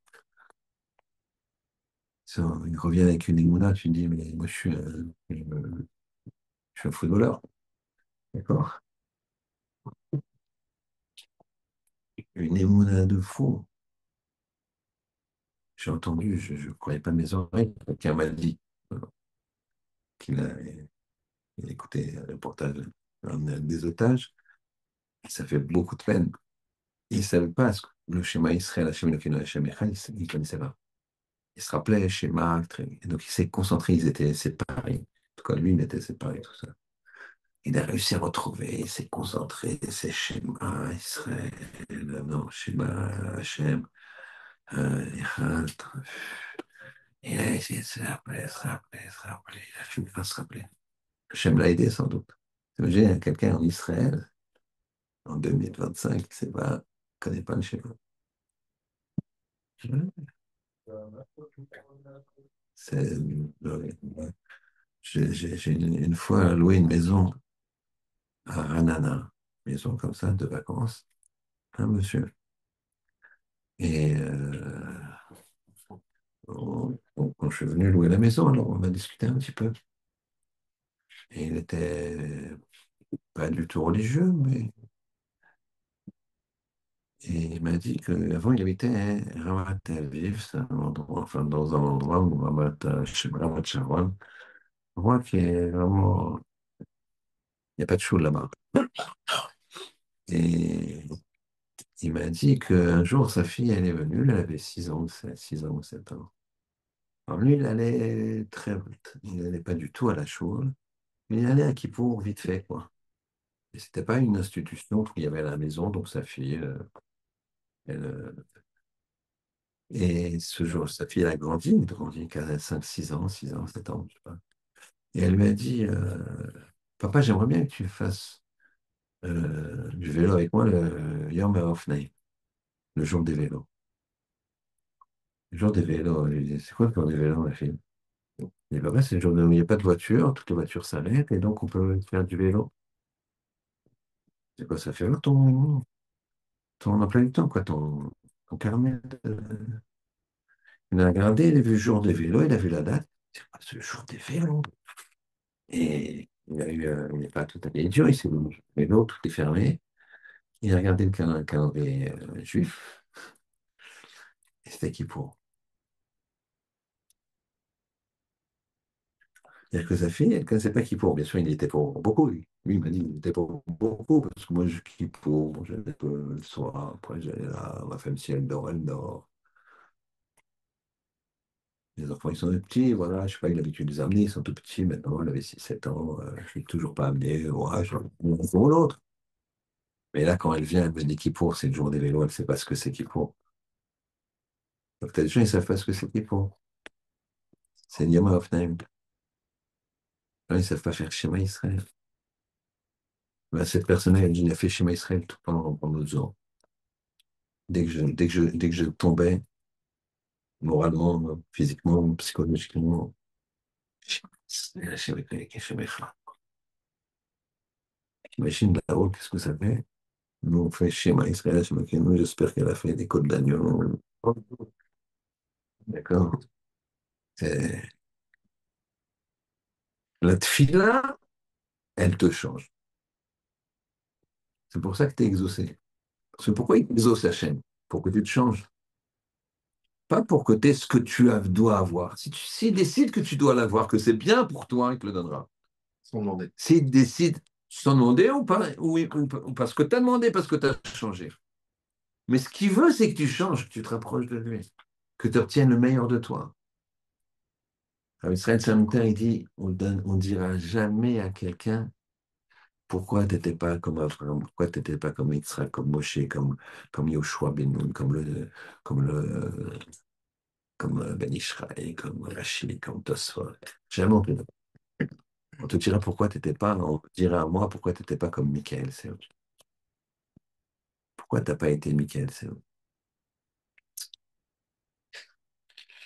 ils reviennent avec une émouna, tu te dis, mais moi je suis un footballeur, d'accord? Une émouna de fou. J'ai entendu, je ne croyais pas mes oreilles, quelqu'un m'a dit qu'il a, il a écouté un reportage des otages, et ça fait beaucoup de peine. Il ne savait pas le schéma Israël, Hachem Elokeinu, Hachem Echad, il ne connaissait pas. Il se rappelait le schéma, et donc il s'est concentré, ils étaient séparés. En tout cas, lui, il était séparé, tout ça. Il a réussi à retrouver, il s'est concentré, ses schémas, Israël, non, schéma, Hachem, Echad. Et là, il a essayé de se rappeler, se rappeler, se rappeler. Il a fini par se rappeler. Hachem l'a aidé, sans doute. Imagine quelqu'un en Israël, en 2025, qui ne connaît pas le schéma. C'est, j'ai une fois loué une maison à Ranana, maison comme ça, de vacances, un monsieur. Et quand je suis venu louer la maison, alors on a discuté un petit peu. Et il était pas du tout religieux, mais Et il m'a dit qu'avant, il habitait Ramat Aviv, c'est un endroit, enfin, dans un endroit où Ramat Sharon, un endroit qui est vraiment, il n'y a pas de chaud là-bas. Et il m'a dit qu'un jour, sa fille, elle est venue, elle avait 6 ans, 6 ans ou 7 ans. Alors lui, il allait très vite. Il n'allait pas du tout à la choule, mais il allait à Kippour vite fait, quoi. Et c'était pas une institution qu'il y avait à la maison, donc sa fille, elle, et ce jour, sa fille, elle a grandi qu'à 5 6 ans, 6 ans, 7 ans, je sais pas. Et elle lui a dit, Papa, j'aimerais bien que tu fasses du vélo avec moi le Yom HaOfnaï, le jour des vélos. Le jour des vélos. Je lui dis, c'est quoi le jour des vélos, ma fille? Il dit, papa, c'est le jour où il n'y a pas de voiture, toutes les voitures s'arrêtent, et donc on peut faire du vélo. C'est quoi ça fait alors ton emploi du temps, quoi, ton carnet Il a regardé, il a vu le jour des vélos, il a vu la date. C'est quoi ce jour des vélos? Et il n'est pas tout à fait idiot, il s'est dit, vélo, tout est fermé. Il a regardé le calendrier juif, et c'était qui pour? C'est-à-dire que sa fille, elle ne connaissait pas qui pour. Bien sûr, il était pour beaucoup, lui. Lui, il m'a dit qu'il était pour beaucoup, parce que moi, je qui pour, bon, j'allais le soir, après, j'allais là, ma femme, si elle dort, elle dort. Les enfants, ils sont petits, voilà, je sais pas, il a l'habitude de les amener, ils sont tout petits maintenant, elle avait 6 7 ans, je ne l'ai toujours pas amené, ouais, je ou l'autre. Mais là, quand elle vient, elle me dit qui pour, c'est le jour des vélos, elle ne sait pas ce que c'est qui pour. Donc, t'as des gens, ils ne savent pas ce que c'est qui pour. C'est Yom HaOfnaim. Ils ne savent pas faire Shema Israël. Ben, cette personne-là, elle dit, il a fait Shema Israël tout pendant 2 ans. Dès que je tombais, moralement, physiquement, psychologiquement, imagine là-haut, qu'est-ce que ça fait? Nous, on fait Shema Israël, Shema Kenou, j'espère qu'elle a fait des côtes d'agneau. D'accord? C'est- La tfila, elle te change. C'est pour ça que tu es exaucé. Parce que pourquoi il t'exauce la chaîne? Pour que tu te changes. Pas pour que tu aies ce que dois avoir. S'il décide que tu dois l'avoir, que c'est bien pour toi, il te le donnera. Sans demander. S'il décide sans demander ou pas, ou parce que tu as demandé, parce que tu as changé. Mais ce qu'il veut, c'est que tu changes, que tu te rapproches de lui, que tu obtiennes le meilleur de toi. Alors, Israël Salamiter, il dit, on dira jamais à quelqu'un pourquoi tu n'étais pas comme Abraham, pourquoi tu n'étais pas comme Yitzhak, comme Moshe, comme Yoshua Ben Nun, comme Ben Ishraï, comme Rachid, comme Tosfot. Jamais on te dira pourquoi tu n'étais pas, on te dira à moi pourquoi tu n'étais pas comme Michael Seoul. Pourquoi tu n'as pas été Michael Seoul?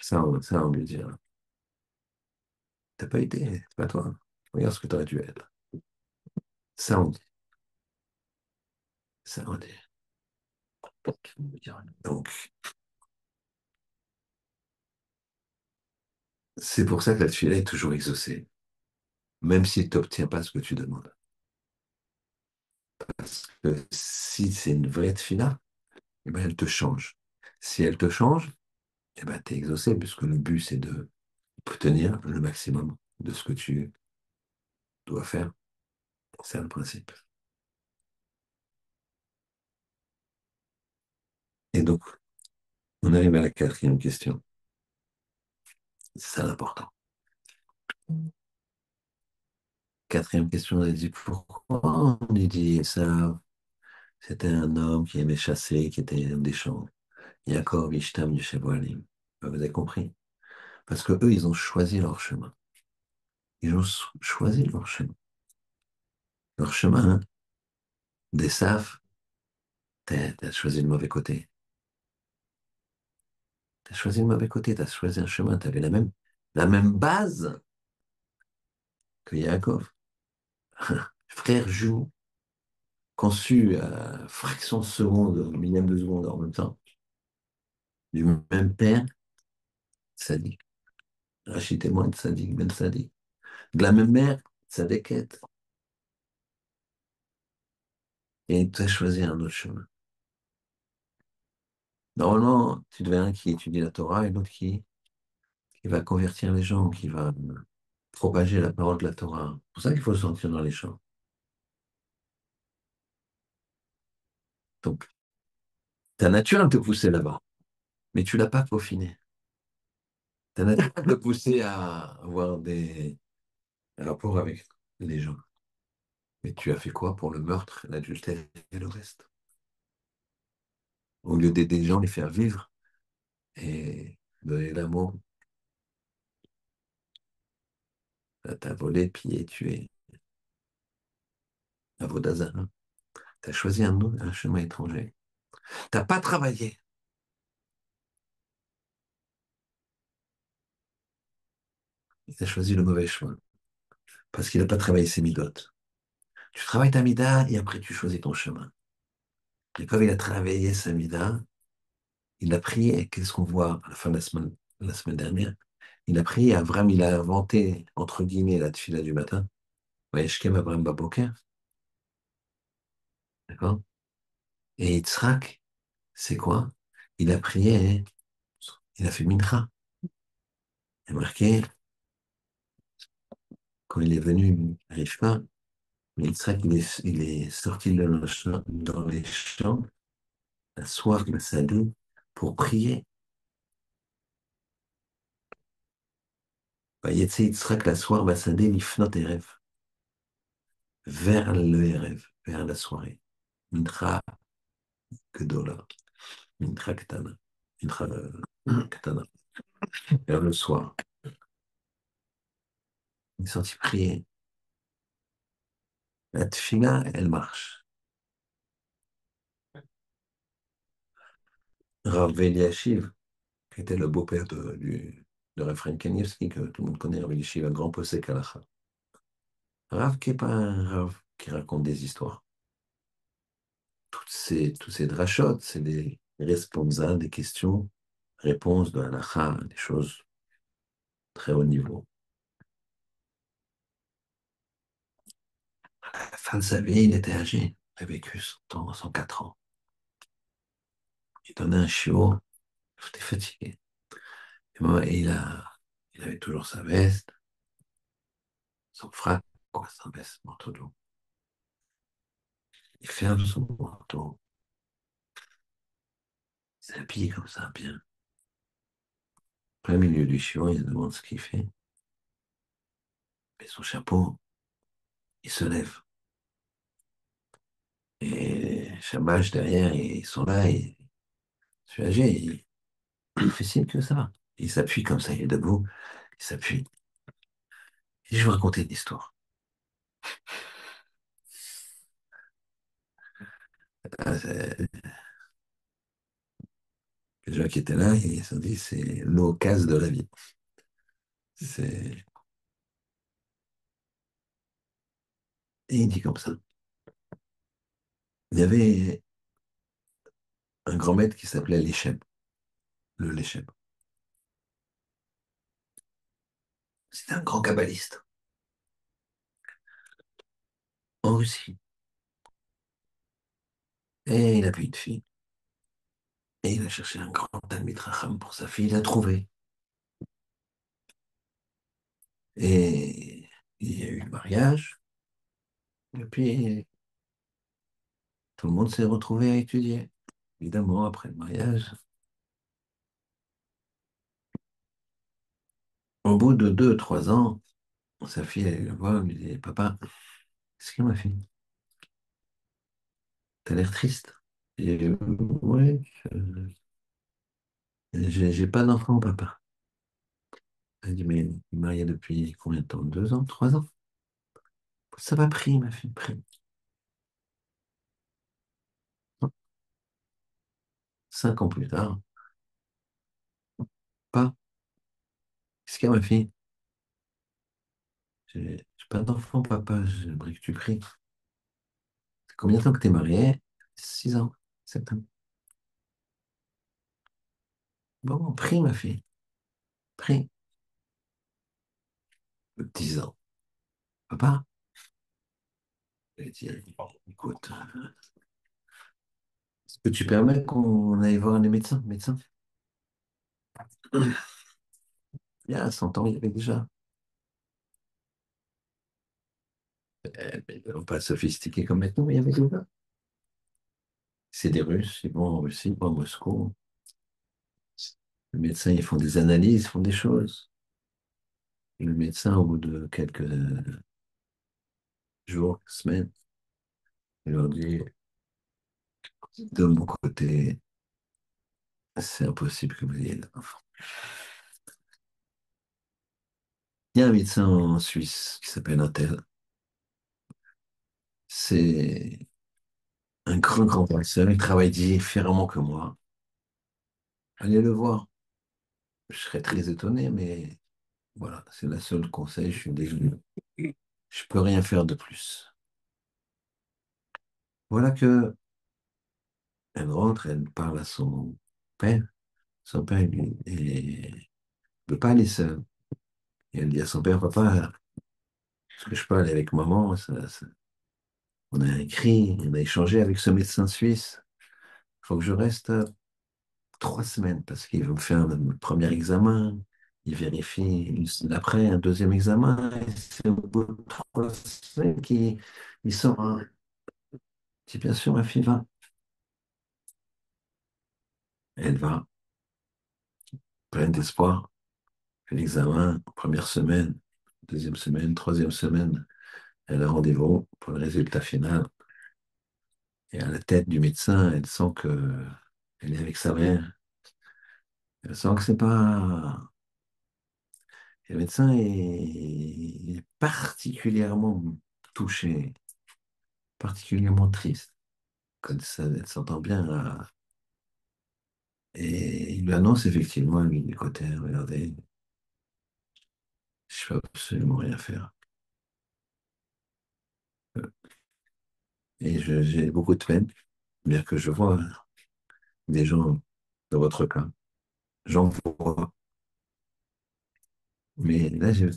Ça, on lui dira. T'as pas été, c'est pas toi. Regarde ce que tu aurais dû être. Ça, on dit. Ça, on dit. Donc, c'est pour ça que la tuile est toujours exaucée, même si tu n'obtiens pas ce que tu demandes. Parce que si c'est une vraie tefila, eh ben, elle te change. Si elle te change, eh ben, tu es exaucé, puisque le but, c'est de obtenir le maximum de ce que tu dois faire. C'est le principe. Et donc, on arrive à la quatrième question. C'est ça l'important. Quatrième question, on a dit pourquoi on a dit ça. C'était un homme qui aimait chasser, qui était des champs. Yaakov, Ishtam, du Sheboalim. Vous avez compris? Parce que eux, ils ont choisi leur chemin. Ils ont choisi leur chemin. Leur chemin, hein, d'Esav, t'as choisi le mauvais côté. T'as choisi le mauvais côté, t'as choisi un chemin, t'avais la même base que Yaakov. Frère jumeau, conçu à fraction de seconde, millième de seconde en même temps, du même père, Sadiq. Rachid témoin de Sadiq, Ben Sadiq. De la même mère, Sadeket. Et tu as choisi un autre chemin. Normalement, tu devais un qui étudie la Torah et l'autre qui va convertir les gens, qui va propager la parole de la Torah. C'est pour ça qu'il faut sortir dans les champs. Donc, ta nature, elle te poussait là-bas, mais tu l'as pas peaufiné. Ta nature, elle te poussait à avoir des rapports avec les gens. Mais tu as fait quoi pour le meurtre, l'adultère et le reste? Au lieu d'aider les gens, les faire vivre et donner l'amour, t'as volé, pillé, tué. À Vodazar. Tu as choisi un chemin étranger. T'as pas travaillé. Tu as choisi le mauvais chemin. Parce qu'il n'a pas travaillé ses midotes. Tu travailles ta mida et après tu choisis ton chemin. Et comme il a travaillé sa mida, il a pris, et qu'est-ce qu'on voit à la fin de la semaine dernière? Il a pris, Avram, il a inventé, entre guillemets, la tfila du matin. Vayeshkem Avram Baboker, d'accord? Et Yitzhak, c'est quoi? Il a prié, il a fait mincha. Il a marqué, quand il est venu à Rivka, Yitzhak, il est sorti dans les champs, la soif de Sadou, pour prier. Vayetze Yitzhak, la soir, Basadé, l'ifnot Erev, vers le Erev, vers la soirée. Mincha Gedola, Mincha Ketana, Mincha Ketana, vers le soir. Il est sorti prier. La tfila, elle marche. Rav Eliashiv, qui était le beau-père de Raphaël Kanievski, que tout le monde connaît, Rav Eliashiv, un grand possèque halacha. Rav qui n'est pas un Rav qui raconte des histoires. Tous ces drachotes, c'est des responsables, des questions, réponses de halacha, des choses très haut niveau. À la fin de sa vie, il était âgé. Il a vécu 100 ans, 104 ans. Il donnait un chiot, il était fatigué. Et moi, il avait toujours sa veste, son frac, quoi, sa veste, manteau d'eau. Il ferme son manteau, il s'habille comme ça, bien. En plein milieu du chiot, il se demande ce qu'il fait. Il met son chapeau, il se lève. Et Shamash derrière, ils sont là, et je suis âgé, il fait signe que ça va. Il s'appuie comme ça, il est debout, il s'appuie. Et je vais vous raconter une histoire. Les gens qui étaient là, ils se sont dit, c'est l'occasion de la vie. C'est... Et il dit comme ça. Il y avait un grand maître qui s'appelait Léchem, le Léchem. C'était un grand kabbaliste en Russie. Et il avait une fille. Et il a cherché un grand Talmid Racham pour sa fille, il l'a trouvé. Et il y a eu le mariage. Et puis, tout le monde s'est retrouvé à étudier. Évidemment, après le mariage, au bout de 2, 3 ans, sa fille, elle le voit, elle lui dit, Papa, qu'est-ce que ma fille? T'as l'air triste. Et ouais, j'ai pas d'enfant, papa. Elle dit, mais il est marié depuis combien de temps? 2 ans, 3 ans? Ça va pris, ma fille, pris. 5 ans plus tard, pas. Qu'est-ce qu'il y a, ma fille? J'ai pas d'enfant, papa, j'aimerais que tu pries. Combien de temps que t'es marié? 6 ans, 7 ans. Bon, prie, ma fille, prie. 10 ans. Papa, elle dit, écoute, Que tu permets qu'on aille voir les médecins? Il y a 100 ans, il y avait déjà. Mais pas sophistiqué comme maintenant, mais il y avait déjà. C'est des Russes, ils vont en Russie, ils vont à Moscou. Les médecins, ils font des analyses, ils font des choses. Le médecin, au bout de quelques jours, semaines, il leur dit, de mon côté, c'est impossible que vous ayez d'enfant. Il y a un médecin en Suisse qui s'appelle Intel. C'est un grand professeur. Il travaille différemment que moi. Allez le voir. Je serais très étonné, mais voilà, c'est la seule conseil. Je suis désolé. Je peux rien faire de plus. Voilà que elle rentre, elle parle à son père. Son père, lui, ne veut pas aller seul. Et elle dit à son père, papa, est-ce que je peux aller avec maman? On a écrit, on a échangé avec ce médecin suisse. Il faut que je reste 3 semaines parce qu'il veut me faire un premier examen. Il vérifie une semaine après un deuxième examen. Et c'est au bout de 3 semaines qu'il sort un. C'est bien sûr, ma fille va. Elle va, pleine d'espoir. Fait l'examen, première semaine, deuxième semaine, troisième semaine. Elle a rendez-vous pour le résultat final. Et à la tête du médecin, elle sent que elle est avec sa mère. Elle sent que c'est pas. Et le médecin est particulièrement touché, particulièrement triste. Quand ça, elle s'entend bien là. Et il lui annonce effectivement, lui, du côté, regardez, je peux absolument rien faire. Et j'ai beaucoup de peine, bien que je vois des gens dans votre cas. J'en vois. Mais là, j'ai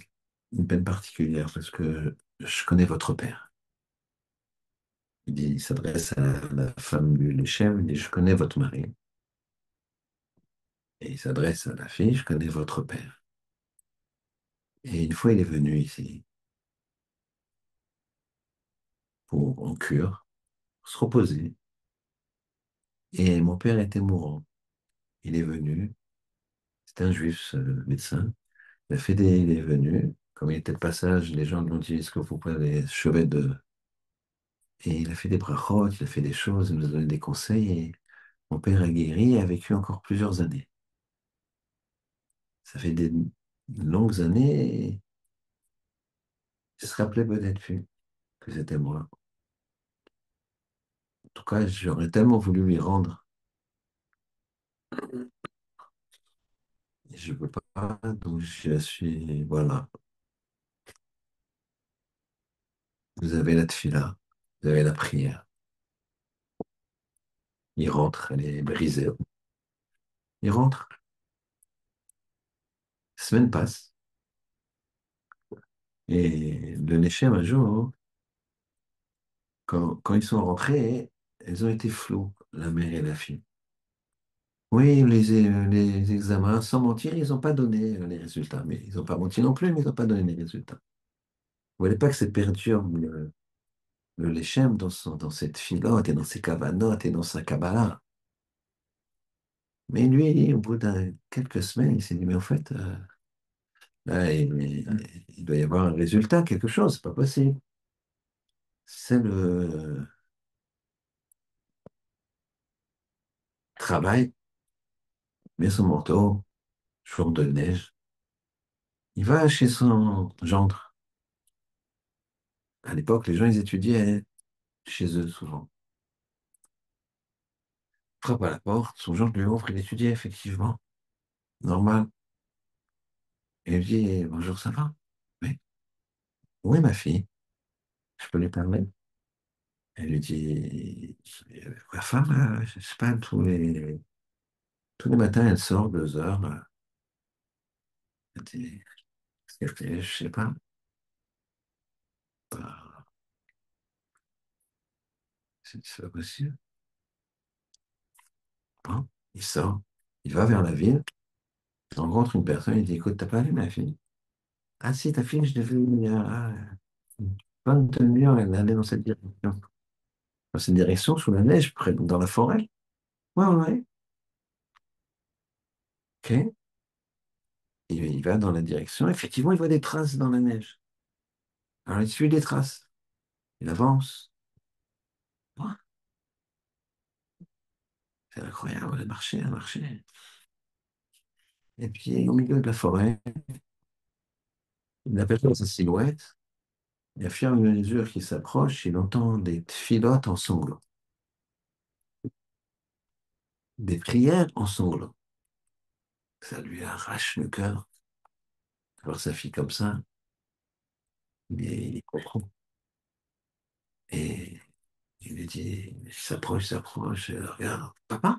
une peine particulière parce que je connais votre père. Il s'adresse à la femme du chef, il dit, je connais votre mari. Et il s'adresse à la fille, je connais votre père. Et une fois, il est venu ici en cure, pour se reposer. Et mon père était mourant. Il est venu, c'était un juif, ce médecin. Il est venu. Comme il était de passage, les gens lui ont dit, est-ce que vous pouvez aller chevet de. Et il a fait des brachot, il a fait des choses, il nous a donné des conseils. Et mon père a guéri et a vécu encore plusieurs années. Ça fait des longues années. Et il se rappelait peut-être plus que c'était moi. En tout cas, j'aurais tellement voulu lui rendre. Et je ne peux pas, donc je suis. Voilà. Vous avez la tefila, vous avez la prière. Il rentre, elle est brisée. Il rentre. La semaine passe. Et le Nechem, un jour, quand ils sont rentrés, elles ont été floues, la mère et la fille. Oui, les examens, sans mentir, ils n'ont pas donné les résultats. Mais ils n'ont pas menti non plus, mais ils n'ont pas donné les résultats. Vous voyez pas que ça perturbe le Lechem dans cette filote et dans ses cavanotes et dans sa Kabbalah. Mais lui, au bout de quelques semaines, il s'est dit, mais en fait, là, il doit y avoir un résultat, quelque chose, c'est pas possible. C'est le travail, met son manteau, jour de neige. Il va chez son gendre. À l'époque, les gens, ils étudiaient chez eux souvent. Frappe à la porte, son gendre lui ouvre, il étudiait effectivement, normal. Et il lui dit, bonjour, ça va? Oui, oui, ma fille, je peux lui parler? Elle lui dit, ma femme, je sais pas, tous les matins, elle sort 2 heures. Elle dit, qu'est-ce qu'elle fait? Je sais pas. Bah, c'est pas possible. pas. Il sort, il va vers la ville, il rencontre une personne, il dit, écoute, t'as pas vu ma fille? Ah si, ta fille, je l'ai vue il y a 22 heures, elle allait dans cette direction. Dans cette direction, sous la neige, dans la forêt. Ouais, ouais, ouais. Ok. Il va dans la direction. Effectivement, il voit des traces dans la neige. Alors, il suit les traces. Il avance. Ah, c'est incroyable, elle marchait, elle marchait. Et puis, au milieu de la forêt, il aperçoit sa silhouette. Et à fur et à mesure qu'il s'approche, il entend des filottes en sanglots. Des prières en sanglots. Ça lui arrache le cœur. Alors, sa fille comme ça, il comprend. Et il lui dit, il s'approche, et regarde, papa?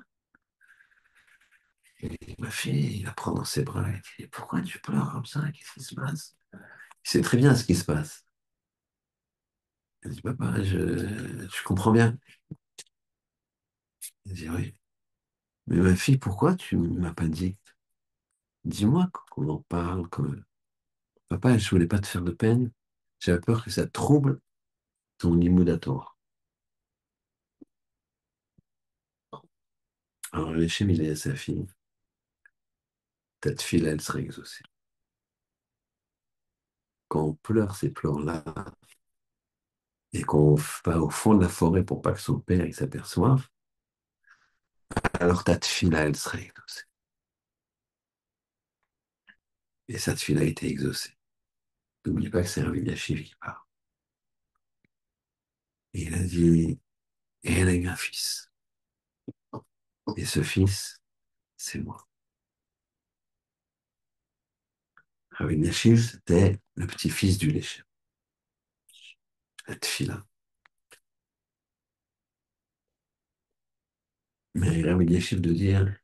Et ma fille, il la prend dans ses bras et dit, pourquoi tu pleures comme ça? Qu'est-ce qui se passe? Il sait très bien ce qui se passe. Elle dit, papa, je comprends bien. Il dit, oui. Mais ma fille, pourquoi tu ne m'as pas dit? Dis-moi qu'on en parle. Papa, je voulais pas te faire de peine. J'avais peur que ça trouble ton immunatoire. Alors, Hachem, il dit à sa fille, ta fille, là, elle sera exaucée. Quand on pleure ces pleurs-là, et qu'on va au fond de la forêt pour pas que son père il s'aperçoive, alors ta fille, là, elle sera exaucée. Et cette fille-là a été exaucée. N'oublie pas que c'est un Eliachiv qui parle. Et il a dit, et elle a eu un fils. Et ce fils, c'est moi. Rabbi Eliachiv, c'était le petit-fils du Léché. Cette fille-là. Mais Rabbi Eliachiv de dire,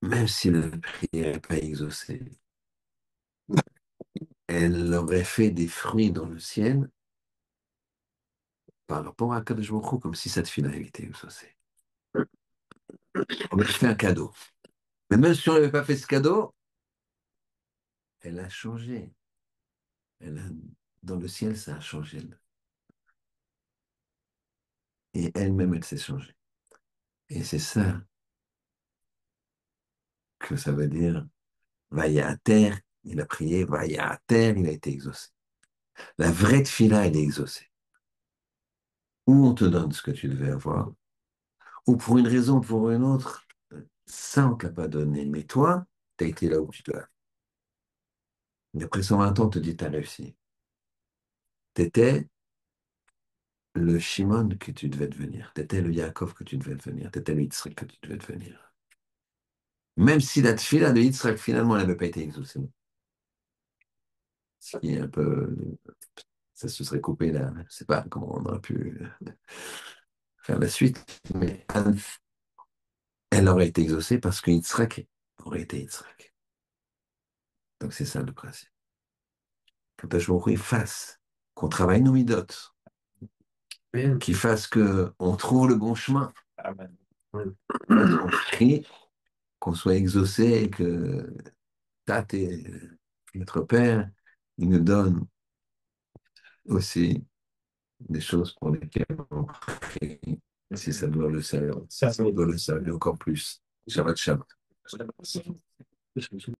même si la prière n'est pas exaucée, elle aurait fait des fruits dans le ciel par rapport à Kadosh Baruch Hu, comme si cette fille-là avait été exaucée. On lui a fait un cadeau. Mais même si on n'avait pas fait ce cadeau, elle a changé. Elle a, dans le ciel, ça a changé. Et elle-même, elle s'est changée. Et c'est ça que ça veut dire, Vaya à terre, il a prié, Vaya à terre, il a été exaucé. La vraie tefila, elle est exaucée. Ou on te donne ce que tu devais avoir, ou pour une raison ou pour une autre, ça, on ne te l'a pas donné. Mais toi, tu as été là où tu dois. Et après 120 ans, on te dit, tu as réussi. Tu étais le Shimon que tu devais devenir. Tu étais le Yaakov que tu devais devenir. Tu étais le Yitzhak que tu devais devenir. Même si la tefila de Yitzhak, finalement, elle n'avait pas été exaucée. Ce qui est un peu. Ça se serait coupé là. Je ne sais pas comment on aurait pu faire la suite. Mais elle aurait été exaucée parce que Yitzhak aurait été Yitzhak. Donc c'est ça le principe. Quand Baruch fasse qu'on travaille nos midotes, qu'il fasse qu'on trouve le bon chemin, qu'on prie, qu'on soit exaucé et que Tate et notre Père, il nous donne aussi des choses pour lesquelles on prie, si ça doit le servir, ça doit le servir encore plus. Shabbat Shalom.